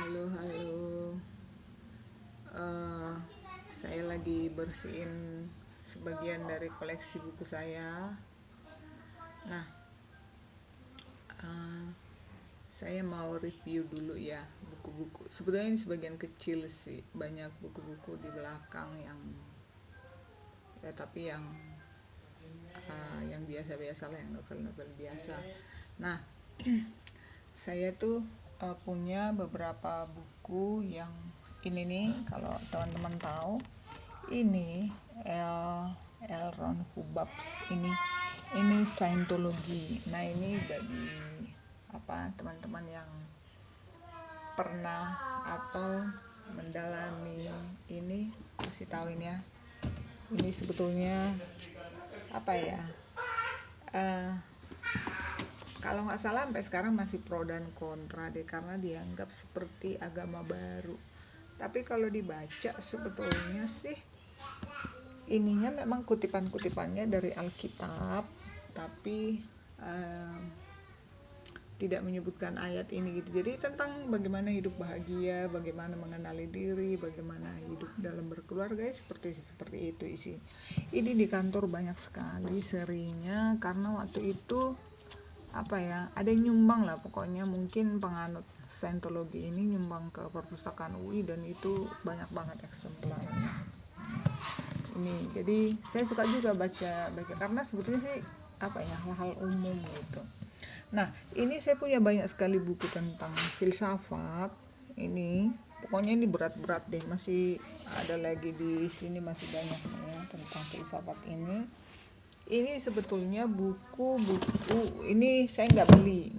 Halo, halo. Eh, saya lagi bersihin sebagian dari koleksi buku saya. Nah, eh, saya mau review dulu ya buku-buku. Sebetulnya ini sebagian kecil sih, banyak buku-buku di belakang tapi yang biasa-biasa lah, yang novel-novel biasa. Nah, saya tuh punya beberapa buku yang ini nih, kalau teman-teman tahu, ini L. Ron Hubbard ini Scientology. Nah, ini bagi teman-teman yang pernah atau mendalami ini kasih tahu ini ya. Ini sebetulnya kalau nggak salah sampai sekarang masih pro dan kontra deh, karena dianggap seperti agama baru. Tapi kalau dibaca sebetulnya sih ininya memang kutipan-kutipannya dari Alkitab, tapi tidak menyebutkan ayat ini gitu. Jadi tentang bagaimana hidup bahagia, bagaimana mengenali diri, bagaimana hidup dalam berkeluarga, seperti itu isi. Ini di kantor banyak sekali serinya, karena waktu itu ada yang nyumbang lah, pokoknya mungkin penganut Scientology ini nyumbang ke perpustakaan UI, dan itu banyak banget eksemplarnya. Ini jadi saya suka juga baca karena sebetulnya sih hal-hal umum gitu. Nah, ini saya punya banyak sekali buku tentang filsafat. Ini pokoknya ini berat-berat deh, masih ada lagi di sini, masih banyak ya tentang filsafat ini. Ini sebetulnya buku ini saya nggak beli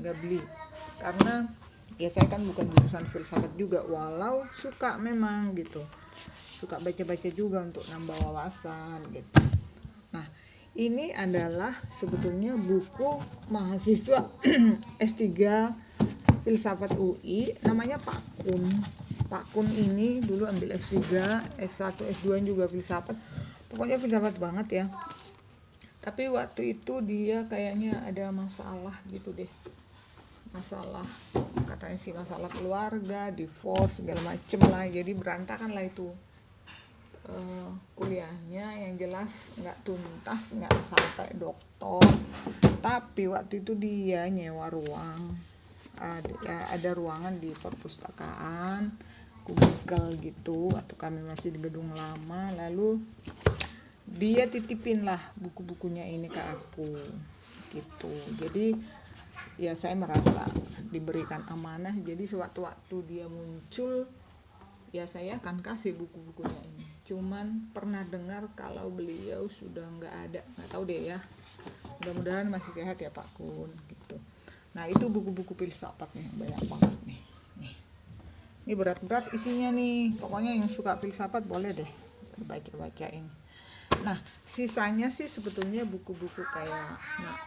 karena ya saya kan bukan jurusan filsafat juga, walau suka memang gitu, suka baca-baca juga untuk nambah wawasan gitu. Nah, ini adalah sebetulnya buku mahasiswa S3 filsafat UI, namanya Pak Kun. Pak Kun ini dulu ambil S3, S1, S2 juga filsafat, pokoknya filsafat banget ya. Tapi waktu itu dia kayaknya ada masalah gitu deh, katanya sih masalah keluarga, divorce segala macem lah, jadi berantakan lah itu kuliahnya. Yang jelas nggak tuntas, nggak sampai doktor. Tapi waktu itu dia nyewa ruang, ada ruangan di perpustakaan kubikel gitu, atau kami masih di gedung lama, lalu dia titipin lah buku-bukunya ini ke aku gitu. Jadi ya saya merasa diberikan amanah, jadi sewaktu-waktu dia muncul ya saya akan kasih buku-bukunya ini. Cuman pernah dengar kalau beliau sudah nggak tahu deh ya, mudah-mudahan masih sehat ya Pak Kun gitu. Nah, itu buku-buku filsafat nih, banyak banget nih. Ini berat-berat isinya nih, pokoknya yang suka filsafat boleh deh baca-bacain. Nah, sisanya sih sebetulnya buku-buku kayak,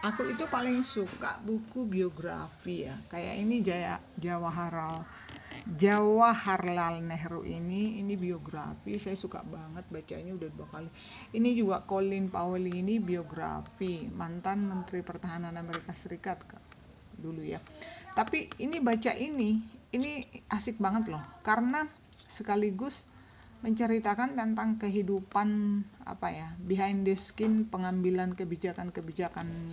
aku itu paling suka buku biografi ya, kayak ini Jawaharlal Nehru ini biografi, saya suka banget bacanya, udah 2 kali. Ini juga Colin Powell, ini biografi mantan Menteri Pertahanan Amerika Serikat dulu ya. Tapi ini baca ini asik banget loh, karena sekaligus menceritakan tentang kehidupan behind the skin pengambilan kebijakan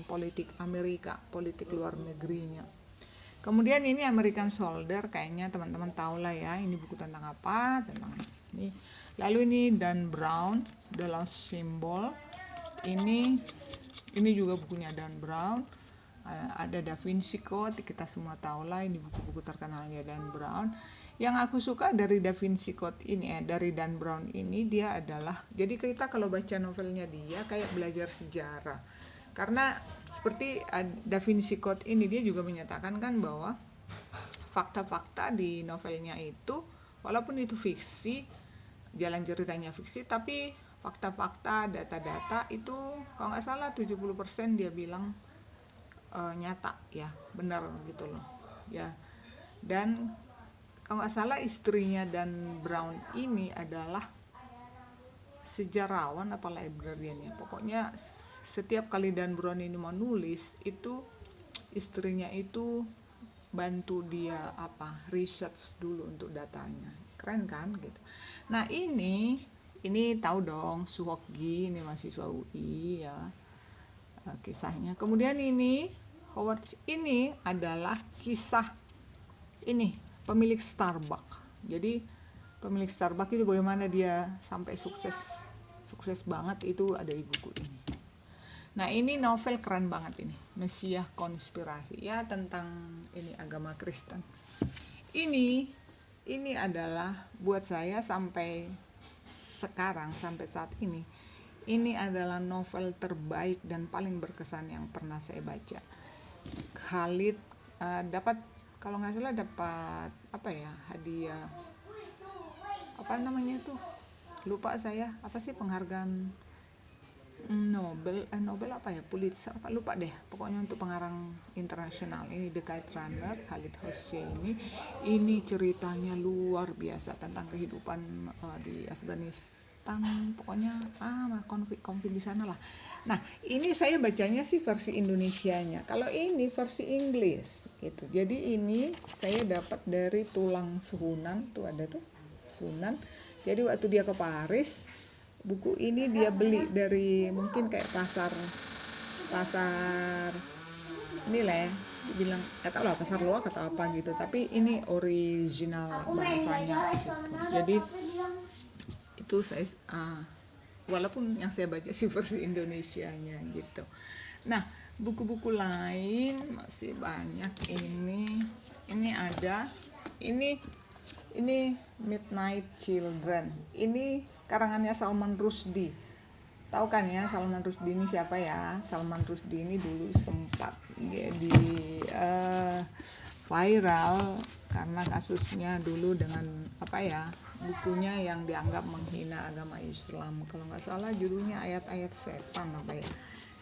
politik Amerika, politik luar negerinya. Kemudian ini American Soldier, kayaknya teman-teman tahu lah ya, ini buku tentang apa, tentang ini. Lalu ini Dan Brown, The Lost Symbol. Ini juga bukunya Dan Brown. Ada Da Vinci Code, kita semua tahu lah, ini buku-buku terkenalnya Dan Brown. Yang aku suka dari Da Vinci Code ini dari Dan Brown ini, dia adalah, jadi kita kalau baca novelnya dia kayak belajar sejarah. Karena seperti Da Vinci Code ini, dia juga menyatakan kan bahwa fakta-fakta di novelnya itu, walaupun itu fiksi, jalan ceritanya fiksi, tapi fakta-fakta, data-data itu kalau nggak salah 70% dia bilang nyata ya, benar gitu loh ya. Dan kalau nggak salah istrinya Dan Brown ini adalah sejarawan apa librarian ya, pokoknya setiap kali Dan Brown ini mau nulis itu istrinya itu bantu dia research dulu untuk datanya. Keren kan gitu. Nah, ini tahu dong Suhokgi, ini mahasiswa UI ya, kisahnya. Kemudian ini Howard, ini adalah kisah ini pemilik Starbucks. Jadi pemilik Starbucks itu bagaimana dia sampai sukses banget, itu ada di buku ini. Nah, ini novel keren banget ini, Mesiah Konspirasi ya, tentang ini agama Kristen. Ini adalah buat saya sampai sekarang, sampai saat ini adalah novel terbaik dan paling berkesan yang pernah saya baca. Khalid dapat, kalau nggak salah dapat hadiah lupa saya, penghargaan Nobel Pulitzer lupa deh, pokoknya untuk pengarang internasional. Ini The Kite Runner, Khalid Hosseini. Ini ceritanya luar biasa tentang kehidupan di Afghanistan, pokoknya konflik di sana lah. Nah, ini saya bacanya sih versi Indonesianya, kalau ini versi Inggris gitu. Jadi ini saya dapat dari Tulang Suhunan, tuh ada tuh Sunan. Jadi waktu dia ke Paris, buku ini dia beli dari mungkin kayak pasar inilah ya, dibilang tahu lah pasar luar atau apa gitu, tapi ini original bahasanya gitu. Jadi itu saya walaupun yang saya baca sih versi Indonesianya gitu. Nah, buku-buku lain masih banyak. Ini ada ini Midnight Children. Ini karangannya Salman Rushdie. Tahu kan ya Salman Rushdie ini siapa ya? Salman Rushdie ini dulu sempat jadi viral karena kasusnya dulu dengan bukunya yang dianggap menghina agama Islam. Kalau nggak salah judulnya Ayat-ayat Setan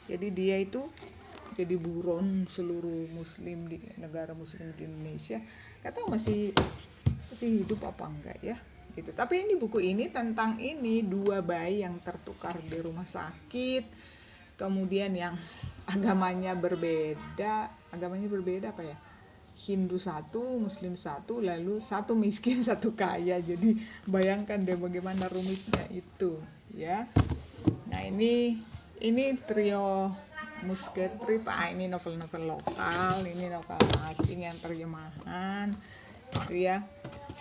Jadi dia itu jadi buron seluruh muslim di negara muslim di Indonesia. Nggak tahu masih hidup apa enggak ya gitu. Tapi ini buku ini tentang dua bayi yang tertukar di rumah sakit, kemudian yang agamanya berbeda Hindu satu, Muslim satu, lalu satu miskin satu kaya. Jadi bayangkan deh bagaimana rumitnya itu ya. Nah, ini trio Musketry ini novel-novel lokal, ini novel asing yang terjemahan gitu ya.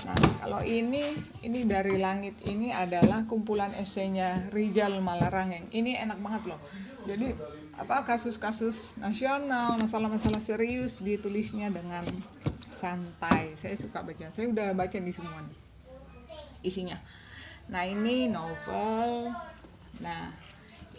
Nah, kalau ini Dari Langit, ini adalah kumpulan esainya Rijal Malarangeng. Ini enak banget loh. Jadi kasus-kasus nasional, masalah-masalah serius ditulisnya dengan santai. Saya suka baca. Saya udah baca di semua nih isinya. Nah, ini novel. Nah,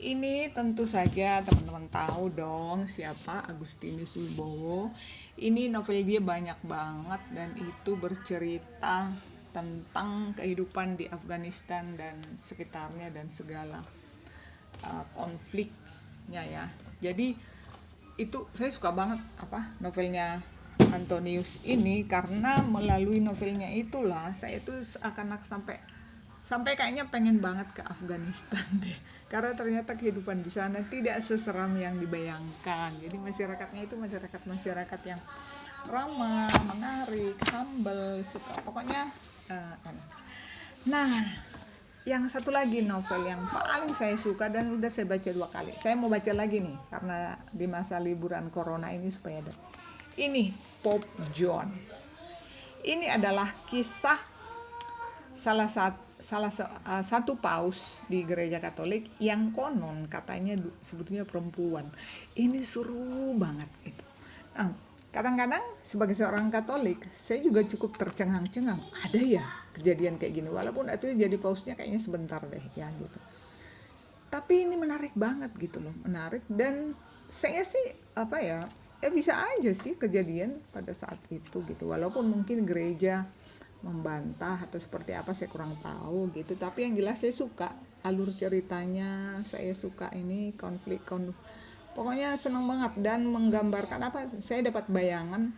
ini tentu saja teman-teman tahu dong siapa Agustinus Wibowo. Ini novel dia banyak banget dan itu bercerita tentang kehidupan di Afghanistan dan sekitarnya dan segala konfliknya ya. Jadi itu saya suka banget novelnya Antonius ini, karena melalui novelnya itulah saya tuh akan sampai kayaknya pengen banget ke Afghanistan deh, karena ternyata kehidupan di sana tidak seseram yang dibayangkan. Jadi masyarakatnya itu masyarakat yang ramah, menarik, humble, suka pokoknya enak. Nah, yang satu lagi novel yang paling saya suka dan udah saya baca 2 kali, saya mau baca lagi nih karena di masa liburan corona ini supaya ada. Ini Pope John. Ini adalah kisah salah satu paus di gereja Katolik yang konon katanya sebetulnya perempuan. Ini seru banget itu. Nah, kadang-kadang sebagai seorang Katolik saya juga cukup tercengang-cengang, ada ya kejadian kayak gini, walaupun itu jadi pausnya kayaknya sebentar deh ya gitu. Tapi ini menarik banget gitu loh, menarik. Dan saya sih bisa aja sih kejadian pada saat itu gitu, walaupun mungkin gereja membantah atau seperti apa saya kurang tahu gitu. Tapi yang jelas saya suka alur ceritanya, saya suka ini konflik pokoknya senang banget dan menggambarkan saya dapat bayangan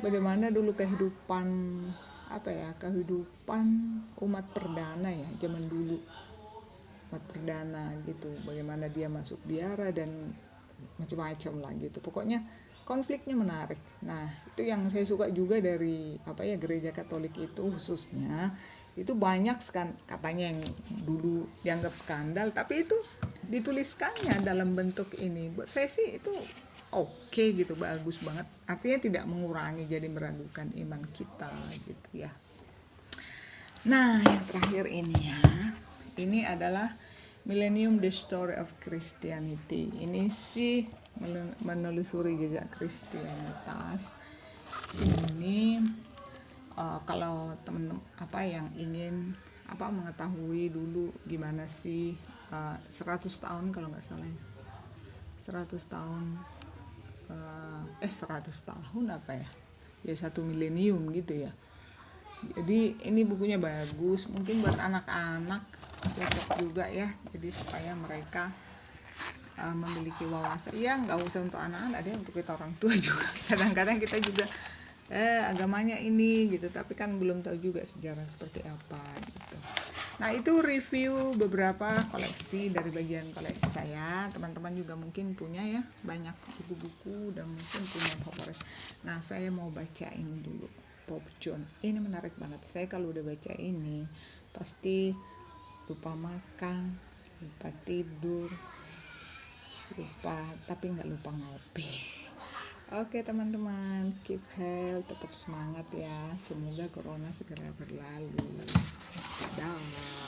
bagaimana dulu kehidupan umat perdana ya zaman dulu, umat perdana gitu, bagaimana dia masuk biara dan macam-macam lah gitu. Pokoknya konfliknya menarik. Nah, itu yang saya suka juga dari gereja Katolik itu khususnya, itu banyak katanya yang dulu dianggap skandal, tapi itu dituliskannya dalam bentuk ini. Buat saya sih itu oke gitu, bagus banget. Artinya tidak mengurangi jadi meragukan iman kita gitu ya. Nah, yang terakhir ini adalah Millennium The Story of Christianity. Ini sih menelusuri jejak Kristianitas. Ini kalau teman yang ingin mengetahui dulu gimana sih 100 tahun kalau nggak salah ya. 100 tahun 100 tahun ya 1 milenium gitu ya. Jadi ini bukunya bagus, mungkin buat anak-anak cocok juga ya, jadi supaya mereka memiliki wawasan. Ya nggak usah untuk anak-anak, ada untuk kita orang tua juga. Kadang-kadang kita juga agamanya ini gitu, tapi kan belum tahu juga sejarah seperti apa gitu. Nah, itu review beberapa koleksi dari bagian koleksi saya. Teman-teman juga mungkin punya ya banyak buku-buku dan mungkin punya favorit. Nah, saya mau baca ini dulu, Pope John. Ini menarik banget. Saya kalau udah baca ini pasti lupa makan, lupa tidur, tapi nggak lupa ngopi. Oke teman-teman, keep health, tetap semangat ya. Semoga corona segera berlalu. Dadah.